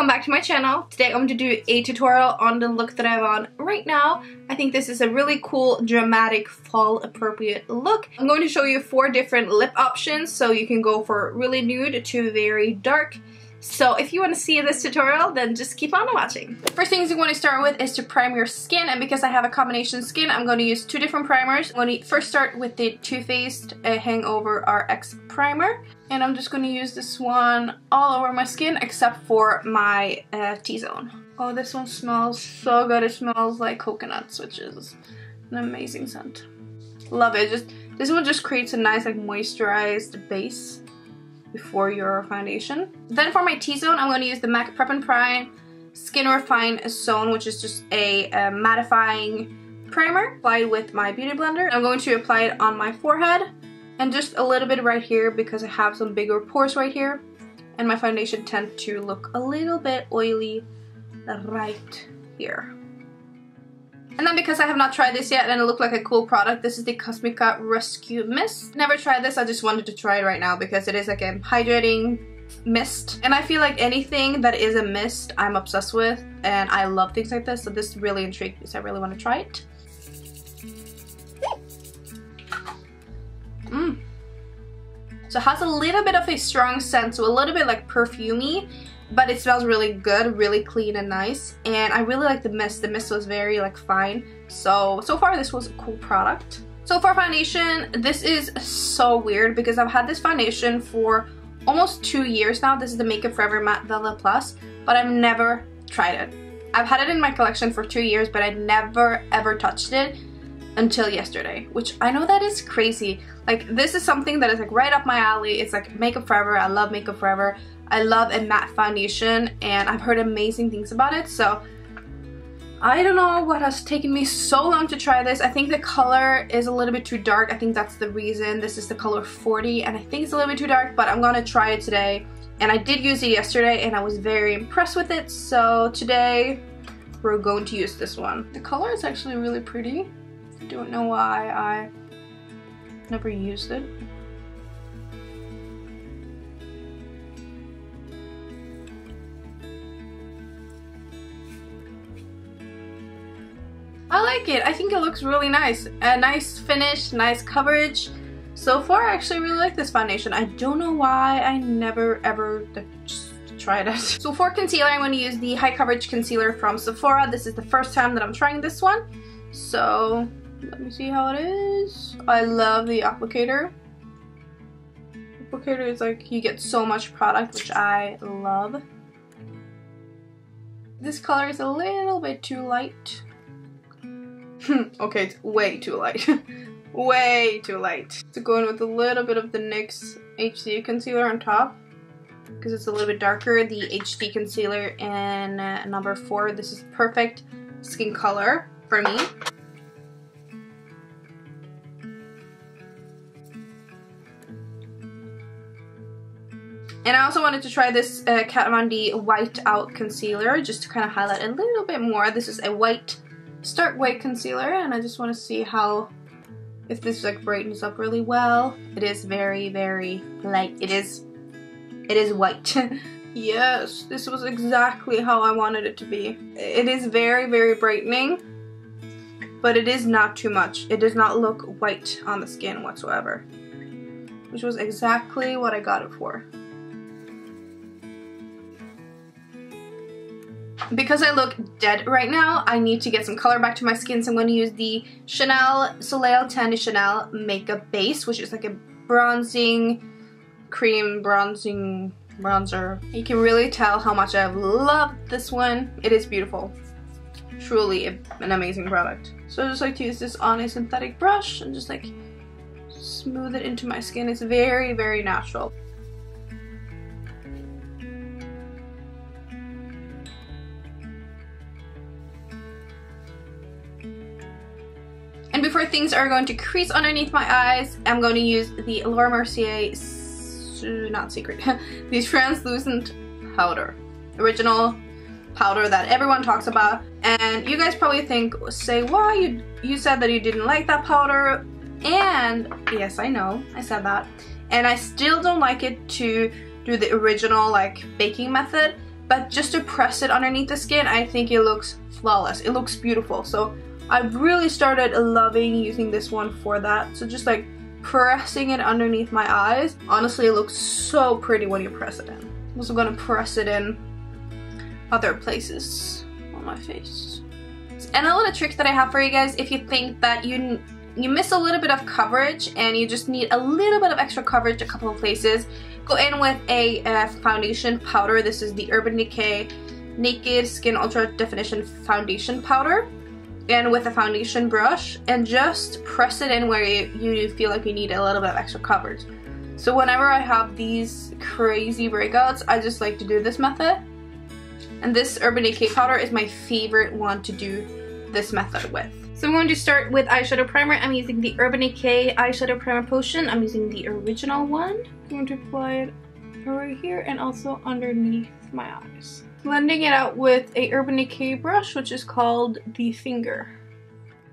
welcome back to my channel. Today I'm going to do a tutorial on the look that I have on right now. I think this is a really cool, dramatic, fall appropriate look. I'm going to show you 4 different lip options, so you can go for really nude to very dark. So if you want to see this tutorial, then just keep on watching. First things you want to start with is to prime your skin, and because I have a combination skin, I'm going to use 2 different primers. I'm going to first start with the Too Faced HangoverX primer, and I'm just going to use this one all over my skin except for my T-zone. Oh, this one smells so good. It smells like coconuts, which is an amazing scent. Love it. This one just creates a nice like moisturized base before your foundation. Then for my T-zone, I'm going to use the MAC Prep and Prime Skin Refine Zone, which is just a mattifying primer applied with my beauty blender. I'm going to apply it on my forehead and just a little bit right here because I have some bigger pores right here, and my foundation tends to look a little bit oily right here. And then because I have not tried this yet and it looked like a cool product, this is the Cosmica Rescue Mist. Never tried this, I just wanted to try it right now because it is like a hydrating mist. And I feel like anything that is a mist, I'm obsessed with, and I love things like this, so this really intrigued me, so I really want to try it. So it has a little bit of a strong scent, so a little bit like perfumey, but it smells really good, really clean and nice. And I really like the mist. The mist was very like fine. So far this was a cool product. So for foundation, this is so weird because I've had this foundation for almost 2 years now. This is the Makeup Forever Matte Velvet Plus, but I've never tried it. I've had it in my collection for 2 years, but I never ever touched it until yesterday, which I know that is crazy. Like, this is something that is like right up my alley. It's like Makeup Forever. I love Makeup Forever. I love a matte foundation, and I've heard amazing things about it, so I don't know what has taken me so long to try this. I think the color is a little bit too dark. I think that's the reason. This is the color 40, and I think it's a little bit too dark, but I'm gonna try it today. And I did use it yesterday, and I was very impressed with it, so today we're going to use this one. The color is actually really pretty. I don't know why I never used it. I like it. I think it looks really nice. A nice finish, nice coverage. So far, I actually really like this foundation. I don't know why I never ever just tried it. So for concealer, I'm going to use the High Coverage Concealer from Sephora. This is the first time that I'm trying this one. So let me see how it is. I love the applicator. Applicator is like, you get so much product, which I love. This color is a little bit too light. Okay, it's way too light. Way too light. So go in with a little bit of the NYX HD concealer on top because it's a little bit darker. The HD concealer in number 4. This is perfect skin color for me. And I also wanted to try this Kat Von D White Out Concealer just to kind of highlight a little bit more. This is a white, stark white concealer, and I just want to see how, if this like brightens up really well. It is very, very light. It is white. Yes, this was exactly how I wanted it to be. It is very, very brightening, but it is not too much. It does not look white on the skin whatsoever, which was exactly what I got it for. Because I look dead right now, I need to get some color back to my skin, so I'm going to use the Chanel Soleil Tan de Chanel Makeup Base, which is like a bronzing cream bronzer. You can really tell how much I've loved this one. It is beautiful. Truly an amazing product. So I just like to use this on a synthetic brush and just like smooth it into my skin. It's very, very natural. And before things are going to crease underneath my eyes, I'm going to use the Laura Mercier, not secret, the translucent powder. Original powder that everyone talks about. And you guys probably say, why, you said that you didn't like that powder. And yes, I know, I said that. And I still don't like it to do the original like baking method, but just to press it underneath the skin, I think it looks flawless. It looks beautiful. So I've really started loving using this one for that. So just like pressing it underneath my eyes. Honestly, it looks so pretty when you press it in. I'm also gonna press it in other places on my face. And a little trick that I have for you guys, if you think that you miss a little bit of coverage and you just need a little bit of extra coverage a couple of places, go in with a foundation powder. This is the Urban Decay Naked Skin Ultra Definition Foundation Powder. And with a foundation brush, and just press it in where you feel like you need a little bit of extra coverage. So whenever I have these crazy breakouts, I just like to do this method. And this Urban Decay powder is my favorite one to do this method with. So I'm going to start with eyeshadow primer. I'm using the Urban Decay eyeshadow primer potion. I'm using the original one. I'm going to apply it right here and also underneath my eyes. Blending it out with a Urban Decay brush, which is called the Finger.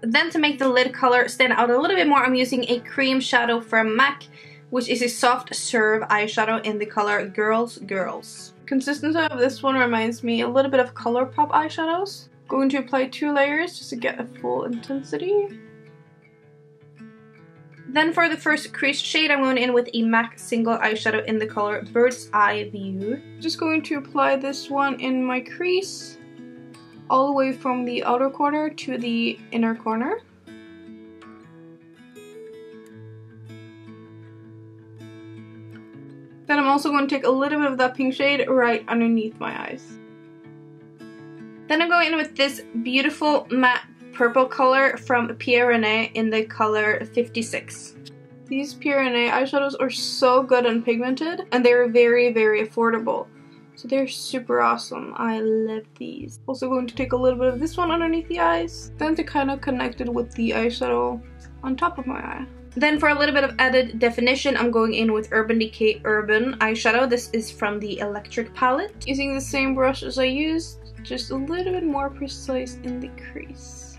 Then to make the lid color stand out a little bit more, I'm using a cream shadow from MAC, which is a soft serve eyeshadow in the color Girls Girls. Consistency of this one reminds me a little bit of ColourPop eyeshadows. Going to apply 2 layers just to get a full intensity. Then for the first crease shade, I'm going in with a MAC single eyeshadow in the color Bird's Eye View. Just going to apply this one in my crease, all the way from the outer corner to the inner corner. Then I'm also going to take a little bit of that pink shade right underneath my eyes. Then I'm going in with this beautiful matte purple color from Pierre René in the color 56. These Pierre René eyeshadows are so good and pigmented, and they're very, very affordable. So they're super awesome. I love these. Also going to take a little bit of this one underneath the eyes, then to kind of connect it with the eyeshadow on top of my eye. Then for a little bit of added definition, I'm going in with Urban Decay Urban eyeshadow. This is from the Electric palette. Using the same brush as I used, just a little bit more precise in the crease.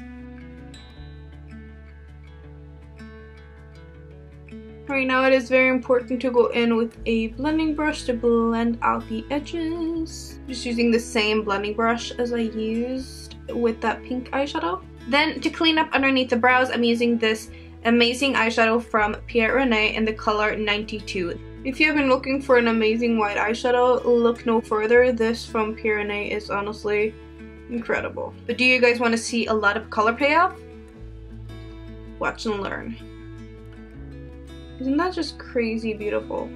Right now it is very important to go in with a blending brush to blend out the edges. Just using the same blending brush as I used with that pink eyeshadow. Then to clean up underneath the brows, I'm using this amazing eyeshadow from Pierre René in the color 92. If you have been looking for an amazing white eyeshadow, look no further. This from Pierre René is honestly incredible. But do you guys want to see a lot of color payoff? Watch and learn. Isn't that just crazy beautiful?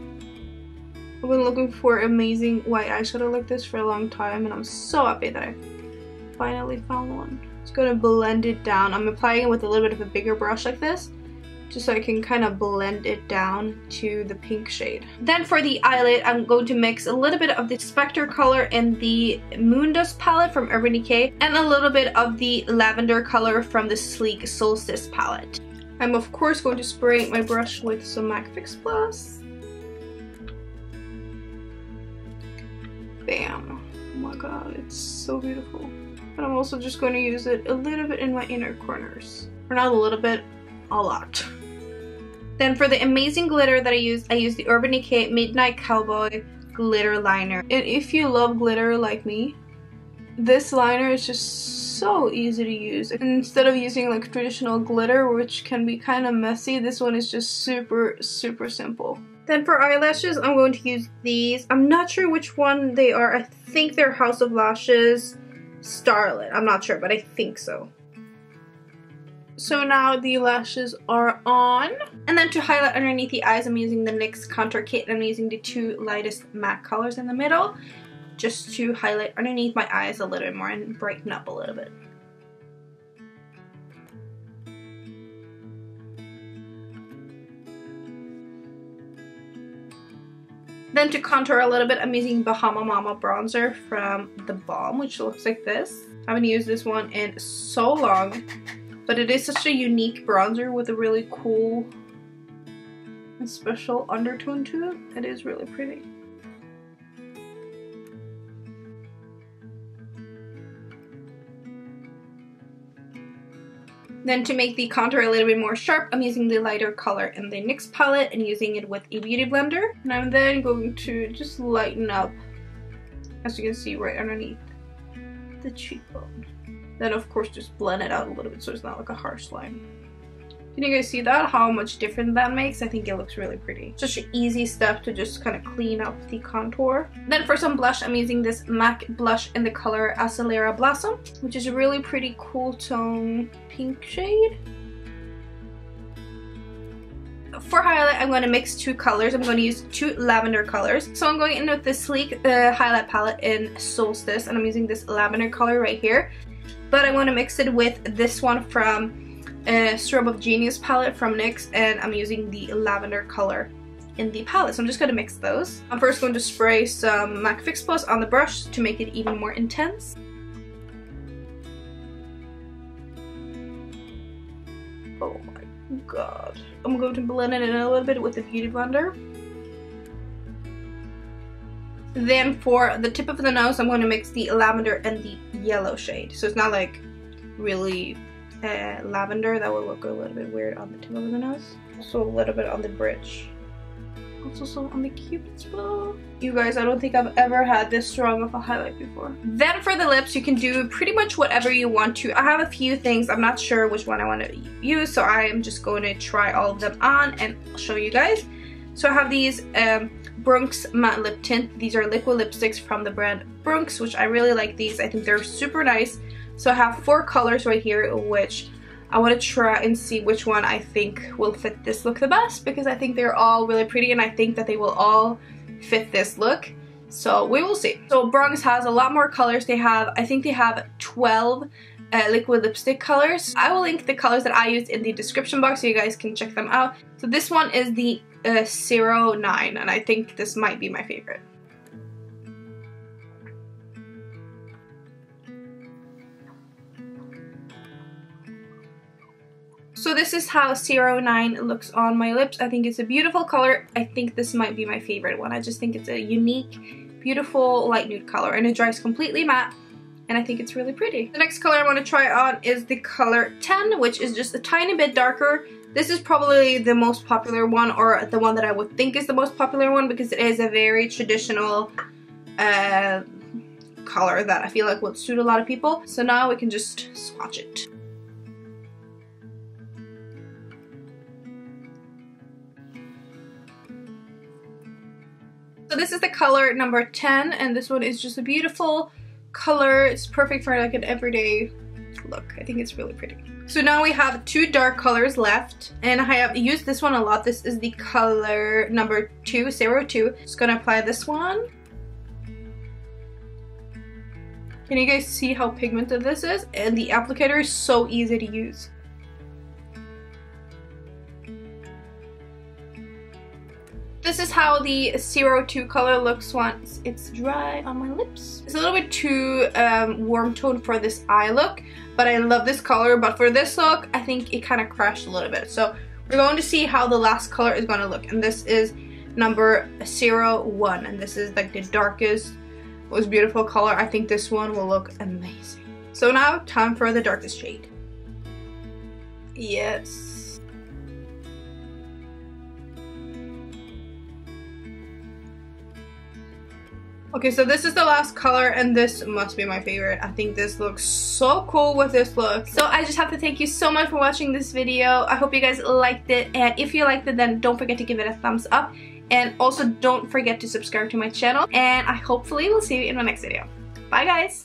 I've been looking for amazing white eyeshadow like this for a long time, and I'm so happy that I finally found one. Just gonna blend it down. I'm applying it with a little bit of a bigger brush like this, just so I can kind of blend it down to the pink shade. Then for the eyelid, I'm going to mix a little bit of the Spectre color in the Moondust palette from Urban Decay and a little bit of the lavender color from the sleek Solstice palette. I'm of course going to spray my brush with some MAC Fix Plus. Bam! Oh my god, it's so beautiful. But I'm also just going to use it a little bit in my inner corners. Or not a little bit, a lot. Then for the amazing glitter that I used the Urban Decay Midnight Cowboy glitter liner. And if you love glitter like me, this liner is just so easy to use. And instead of using like traditional glitter, which can be kind of messy, this one is just super, super simple. Then for eyelashes, I'm going to use these. I'm not sure which one they are. I think they're House of Lashes Starlet. I'm not sure, but I think so. So now the lashes are on. And then to highlight underneath the eyes, I'm using the NYX Contour Kit. I'm using the 2 lightest matte colors in the middle, just to highlight underneath my eyes a little bit more and brighten up a little bit. Then to contour a little bit, I'm using Bahama Mama bronzer from the Balm, which looks like this. I haven't used this one in so long, but it is such a unique bronzer with a really cool and special undertone to it. It is really pretty. Then to make the contour a little bit more sharp, I'm using the lighter color in the NYX palette and using it with a beauty blender. And I'm then going to just lighten up as you can see right underneath the cheekbone. Then of course just blend it out a little bit so it's not like a harsh line. Can you guys see that? How much different that makes? I think it looks really pretty. Such an easy step to just kind of clean up the contour. Then for some blush, I'm using this MAC blush in the color Azalera Blossom, which is a really pretty cool tone pink shade. For highlight, I'm going to mix two colors. I'm going to use two lavender colors. So I'm going in with this sleek highlight palette in Solstice, and I'm using this lavender color right here. But I want to mix it with this one from Strobe of Genius palette from NYX, and I'm using the lavender color in the palette. So I'm just going to mix those. I'm first going to spray some MAC Fix Plus on the brush to make it even more intense. Oh my god. I'm going to blend it in a little bit with the Beauty Blender. Then for the tip of the nose, I'm going to mix the lavender and the yellow shade. So it's not like really lavender. That will look a little bit weird on the tip of the nose. Also a little bit on the bridge. Also on the Cupid's bow. You guys, I don't think I've ever had this strong of a highlight before. Then for the lips, you can do pretty much whatever you want to. I have a few things. I'm not sure which one I want to use, so I am just going to try all of them on and I'll show you guys. So I have these Bronx matte lip tint. These are liquid lipsticks from the brand Bronx, which I really like these. I think they're super nice. So I have 4 colors right here, which I want to try and see which one I think will fit this look the best, because I think they're all really pretty and I think that they will all fit this look. So we will see. So Bronx has a lot more colors. I think they have 12 liquid lipstick colors. I will link the colors that I used in the description box so you guys can check them out. So this one is the 09, and I think this might be my favorite. So this is how 09 looks on my lips. I think it's a beautiful color. I think this might be my favorite one. I just think it's a unique, beautiful light nude color, and it dries completely matte, and I think it's really pretty. The next color I want to try on is the color 10, which is just a tiny bit darker. This is probably the most popular one, or the one that I would think is the most popular one, because it is a very traditional color that I feel like would suit a lot of people. So now we can just swatch it. So this is the color number 10, and this one is just a beautiful color. It's perfect for like an everyday look. I think it's really pretty. So now we have 2 dark colors left, and I have used this one a lot. This is the color number 2, 02. Just gonna apply this one. Can you guys see how pigmented this is? And the applicator is so easy to use. This is how the 02 color looks once it's dry on my lips. It's a little bit too warm tone for this eye look, but I love this color. But for this look, I think it kind of crashed a little bit. So we're going to see how the last color is going to look. And this is number 01. And this is like the darkest, most beautiful color. I think this one will look amazing. So now time for the darkest shade. Yes. Okay, so this is the last color, and this must be my favorite. I think this looks so cool with this look. So I just have to thank you so much for watching this video. I hope you guys liked it, and if you liked it, then don't forget to give it a thumbs up. And also don't forget to subscribe to my channel, and I hopefully will see you in my next video. Bye guys!